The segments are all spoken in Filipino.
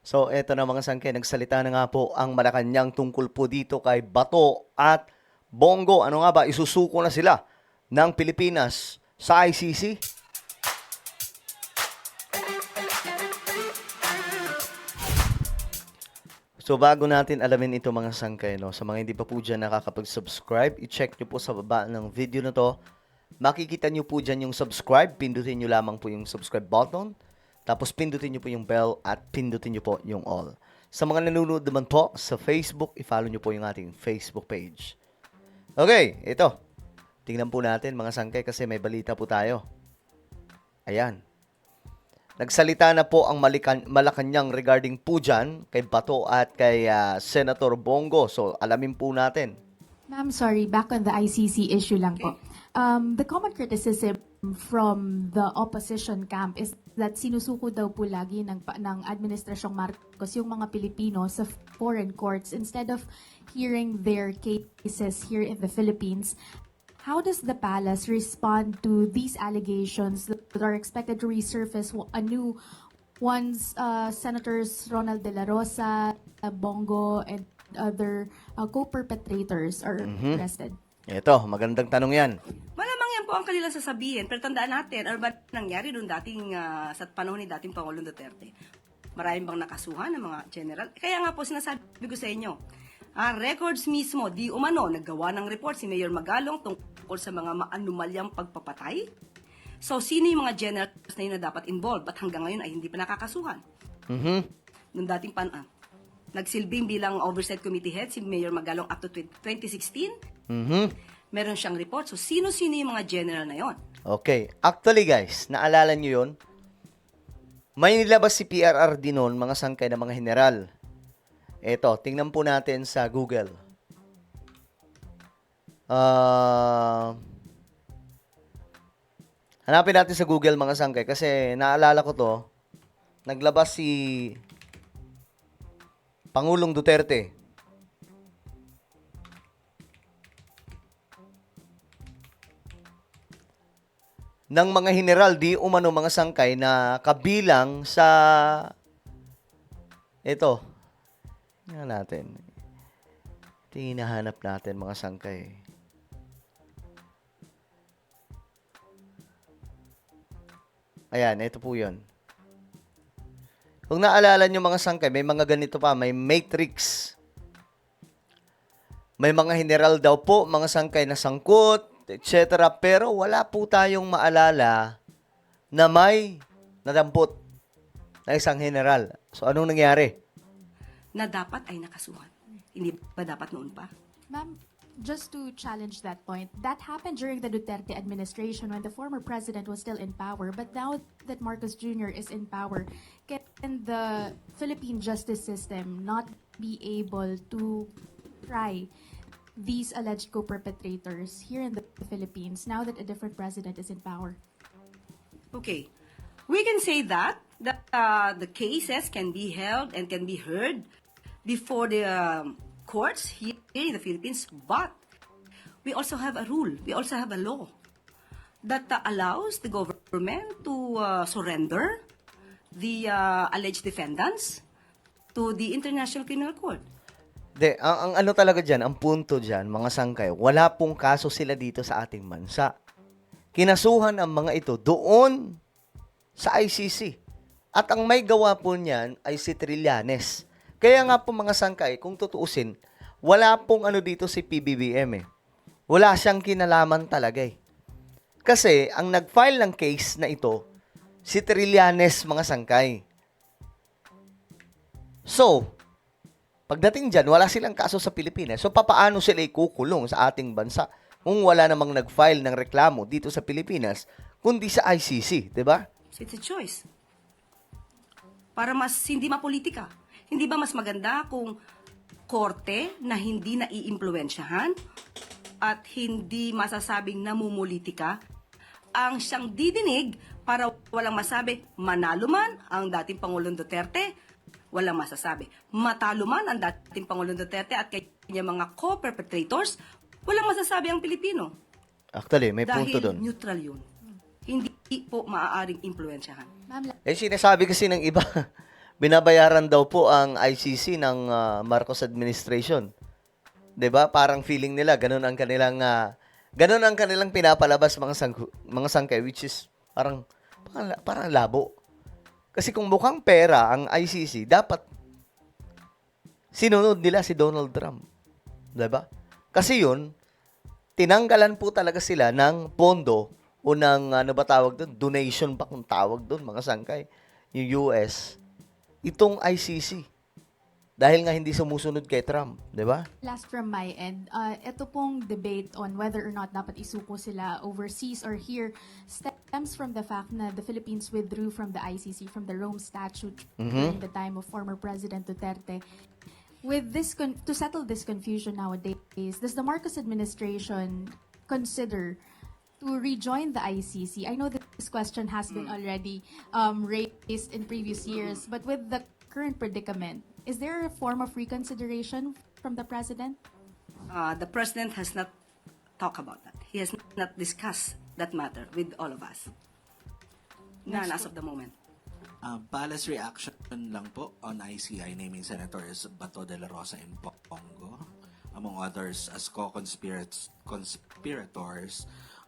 So, eto na mga sangke, nagsalita na nga po ang Malacanang tungkol po dito kay Bato at Bongo. Ano nga ba, isusuko na sila ng Pilipinas sa ICC? So, bago natin alamin ito mga sangkay, no, sa mga hindi pa po dyan nakakapag-subscribe, i-check nyo po sa baba ng video na to. Makikita nyo po dyan yung subscribe, pindutin nyo lamang po yung subscribe button. Tapos pindutin nyo po yung bell at pindutin nyo po yung all. Sa mga nanonood naman po sa Facebook, i-follow nyo po yung ating Facebook page. Okay, ito. Tingnan po natin mga sangkay kasi may balita po tayo. Ayan. Nagsalita na po ang Malacanang regarding po dyan kay Bato at kay Senator Bongo. So, alamin po natin. Ma'am, sorry, back on the ICC issue lang po. The common criticism from the opposition camp is that sinusuko daw po lagi ng Administrasyong Marcos yung mga Pilipino sa foreign courts instead of hearing their cases here in the Philippines. How does the palace respond to these allegations that are expected to resurface anew once Senators Ronald De La Rosa, Bongo, and other co-perpetrators are arrested? Ito, magandang tanong yan. Malamang yan po ang kanilang sasabihin. Pero tandaan natin, ano ba nangyari doon sa panahon ni dating Pangulong Duterte? Maraming bang nakasuhan ng mga general? Kaya nga po sinasabi ko sa inyo, records mismo, di umano, naggawa ng report si Mayor Magalong tungkol sa mga maanumalyang pagpapatay. So, sino yung mga generals na yun na dapat involved? At hanggang ngayon ay hindi pa nakakasuhan? Noong dating nagsilbing bilang oversight committee head si Mayor Magalong up to 2016. Meron siyang report. So, sino-sino yung mga general na yon? Okay. Actually guys, naalala nyo yun? May nilabas si PRRD noon, mga sangkay na mga general. Ito, tingnan po natin sa Google. Hanapin natin sa Google mga sangkay kasi naalala ko to. Naglabas si Pangulong Duterte. Ng mga general di umano mga sangkay na kabilang sa ito. Tingnan natin. Ito yung hinahanap natin mga sangkay. Ayan, ito po yun. Kung naalala nyo mga sangkay, may mga ganito pa, may matrix. May mga general daw po, mga sangkay na sangkot, etc. Pero wala po tayong maalala na may nadampot na isang general. So, anong nangyari? Na dapat ay nakasuhan. Hindi ba dapat noon pa? Ma'am, just to challenge that point, that happened during the Duterte administration when the former president was still in power. But now that Marcos Jr. is in power, can the Philippine justice system not be able to try these alleged co-perpetrators here in the Philippines now that a different president is in power? Okay. We can say that the cases can be held and can be heard before the courts here in the Philippines, but we also have a rule, we also have a law that allows the government to surrender the alleged defendants to the International Criminal Court. Ang ano talaga dyan, ang punto dyan, mga sangkay, wala pong kaso sila dito sa ating bansa. Kinasuhan ang mga ito doon sa ICC. At ang may gawa po niyan ay si Trillanes. Kaya nga po mga sangkay, kung tutuusin, wala pong ano dito si PBBM eh. Wala siyang kinalaman talaga eh. Kasi ang nag-file ng case na ito, si Trillanes mga sangkay. So, pagdating dyan, wala silang kaso sa Pilipinas. So, papaano sila ikukulong sa ating bansa kung wala namang nag-file ng reklamo dito sa Pilipinas, kundi sa ICC, di ba? So it's a choice. Para mas hindi mapolitika. Hindi ba mas maganda kung korte na hindi naiimpluwensyahan at hindi masasabing namumulitika ang siyang didinig para walang masabi manalo man ang dating Pangulong Duterte, walang masasabi. Matalo man ang dating Pangulong Duterte at kanyang mga co-perpetrators, walang masasabi ang Pilipino. Actually, may punto Dahil doon. neutral yun. Hindi po maaaring impluwensyahan. Ma'am, Eh, sinasabi kasi ng iba, binabayaran daw po ang ICC ng Marcos administration. 'Di ba? Parang feeling nila ganun ang kanilang pinapalabas mga sangkay, which is parang labo. Kasi kung mukhang pera ang ICC, dapat sinunod nila si Donald Trump. 'Di ba? Kasi 'yun, tinanggalan po talaga sila ng pondo o ng ano ba tawag doon? Donation ba kung tawag doon, mga sangkay, yung US. Itong ICC. Dahil nga hindi sumusunod kay Trump, 'di ba? Last from my end, ito pong debate on whether or not dapat isuko sila overseas or here stems from the fact na the Philippines withdrew from the ICC, from the Rome Statute during the time of former President Duterte. With this, to settle this confusion nowadays, does the Marcos administration consider to rejoin the ICC? I know that this question has been already raised in previous years, but with the current predicament, is there a form of reconsideration from the president? The president has not talked about that. He has not discussed that matter with all of us. None as of the moment. Palace reaction lang po on ICI naming Senators Bato de la Rosa and Pongo, among others, as co-conspirators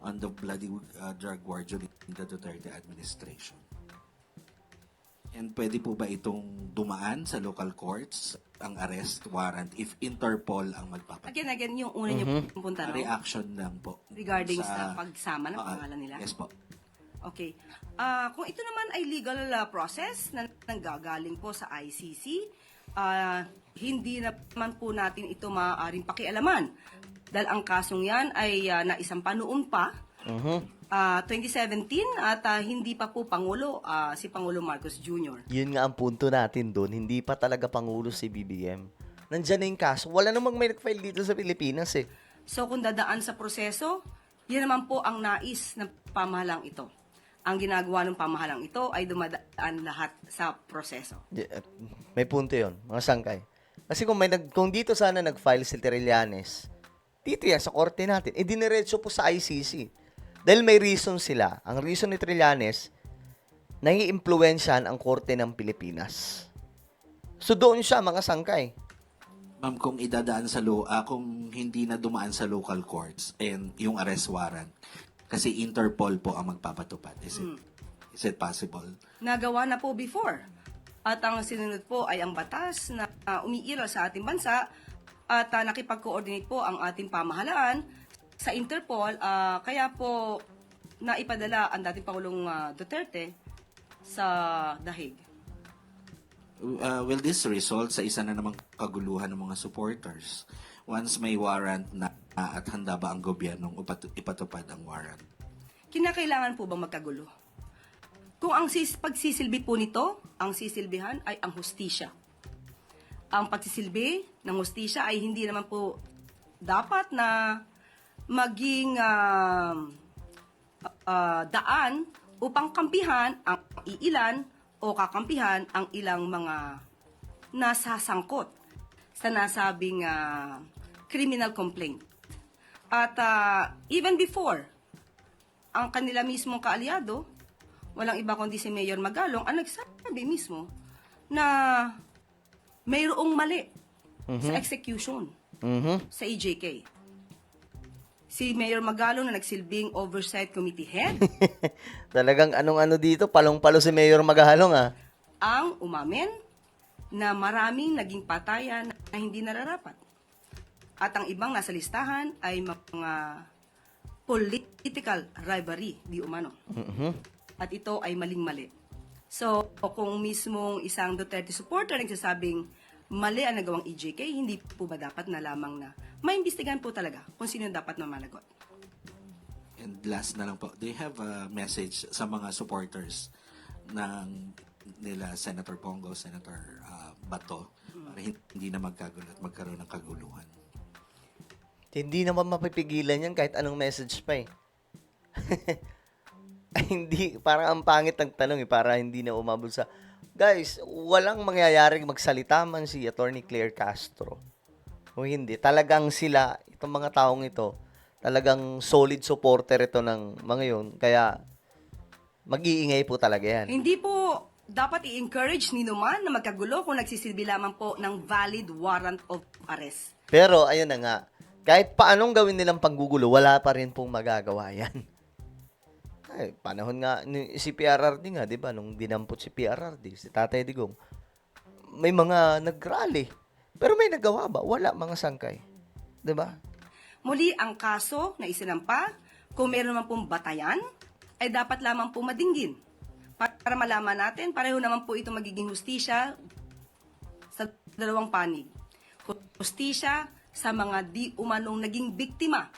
on the bloody drug war during the Duterte administration. And pwede po ba itong dumaan sa local courts, ang arrest warrant, if Interpol ang magpapadala? Again, yung una niyo pong tanong Reaction lang po. regarding sa pagsama ng pangalan nila. Yes po. Okay. Kung ito naman ay legal process na nanggagaling po sa ICC, hindi naman po natin ito maaaring pakialaman. Dahil ang kasong yan ay naisampa noon pa, 2017, at hindi pa po Pangulo, si Pangulo Marcos Jr. Yun nga ang punto natin doon. Hindi pa talaga Pangulo si BBM. Nandyan na yung kaso. Wala namang may nag-file dito sa Pilipinas eh. So kung dadaan sa proseso, yan naman po ang nais ng pamahalang ito. Ang ginagawa ng pamahalang ito ay dumadaan lahat sa proseso. May punto yun, mga sangkay. Kasi kung dito sana nag-file si Trillanes, dito yan sa korte natin, diniretso po sa ICC. Dahil may reason sila. Ang reason ni Trillanes, nai-impluwensyahan ang korte ng Pilipinas. So doon siya, mga sangkay. Ma'am, kung idadaan kung hindi na dumaan sa local courts and yung arrest warrant, kasi Interpol po ang magpapatupad. Is it possible? Nagawa na po before. At ang sinunod po ay ang batas na umiiral sa ating bansa at nakipag-coordinate po ang ating pamahalaan sa Interpol. Kaya po naipadala ang dating Pangulong Duterte sa The Hague. Will this result sa isa na namang kaguluhan ng mga supporters once may warrant na at handa ba ang gobyernong ipatupad ang warrant? Kinakailangan po bang magkagulo? Kung ang pagsisilbi po nito, ang sisilbihan ay ang hustisya. Ang pagsisilbi ng hustisya ay hindi naman po dapat na maging daan upang kampihan ang iilan o kakampihan ang ilang mga nasasangkot sa nasabing criminal complaint. At even before, ang kanila mismong kaalyado, walang iba kundi si Mayor Magalong, ang nagsabi mismo na mayroong mali sa execution sa EJK. Si Mayor Magalong na nagsilbing Oversight Committee Head, Talagang anong-ano dito, palong-palo si Mayor Magalong ah. ang umamin na maraming naging patayan na hindi nararapat. At ang ibang nasa listahan ay mga political rivalry, di umano. At ito ay maling-mali. So, kung mismong isang Duterte supporter nagsasabing mali ang nagawang EJK, hindi po ba dapat na lamang na maimbestigahan po talaga kung sino dapat na managot? And last na lang po, do you have a message sa mga supporters ng nila Senator Pongo, Senator Bato, para hindi na magkagulo at magkaroon ng kaguluhan? Hindi naman mapipigilan yan kahit anong message pa eh. Ay, hindi, parang ang pangit ng tanong eh, para hindi na umabot sa... Guys, walang mangyayaring magsalita man si Attorney Claire Castro. O hindi, talagang sila, itong mga taong ito, talagang solid supporter ito ng mga yun. Kaya, mag-iingay po talaga yan. Hindi po dapat i-encourage ni naman na magkagulo kung nagsisilbi lamang po ng valid warrant of arrest. Pero, ayun na nga, kahit paanong gawin nilang panggugulo, wala pa rin pong magagawa yan. Ay, panahon nga, si PRRD nga, di ba, nung dinampot si PRRD, si Tatay Digong, may mga nag-rally. Pero may nagawa ba? Wala, mga sangkay. Di ba? Muli, ang kaso na isinampa, kung meron naman pong batayan, ay dapat lamang po madinggin. Para malaman natin, pareho naman po ito magiging hustisya sa dalawang panig. Hustisya sa mga di umanong naging biktima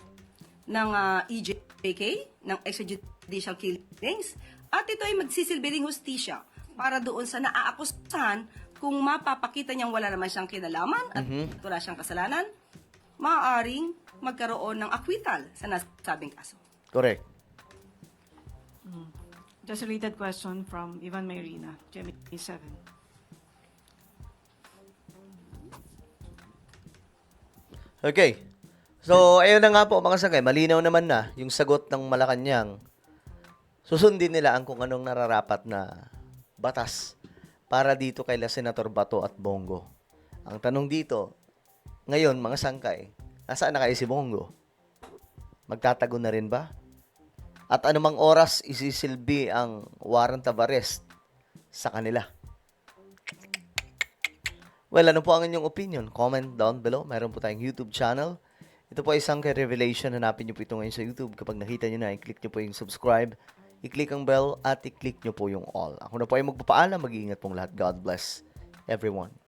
ng EJK, ng extrajudicial killings, at ito ay magsisilbi ring hustisya para doon sa naaakusahan kung mapapakita niyang wala naman siyang kinalaman at wala siyang kasalanan, maaaring magkaroon ng acquittal sa nasabing kaso. Correct. Just a related question from Ivan Mayrina, GMA 7. Okay. So, ayun na nga po mga sangkay. Malinaw naman na yung sagot ng Malacanang. Susundin nila ang kung anong nararapat na batas para dito kay Senator Bato at Bongo. Ang tanong dito, ngayon mga sangkay, nasaan na kayo si Bongo? Magtatago na rin ba? At anumang oras isisilbi ang warrant of arrest sa kanila? Well, ano po ang inyong opinion? Comment down below. Meron po tayong YouTube channel. Ito po ay Sangkay Revelation. Hanapin niyo po ito ngayon sa YouTube. Kapag nakita niyo na, i-click niyo po yung subscribe, i-click ang bell, at i-click niyo po yung all. Ako na po ay magpapaalam. Mag-iingat pong lahat. God bless everyone.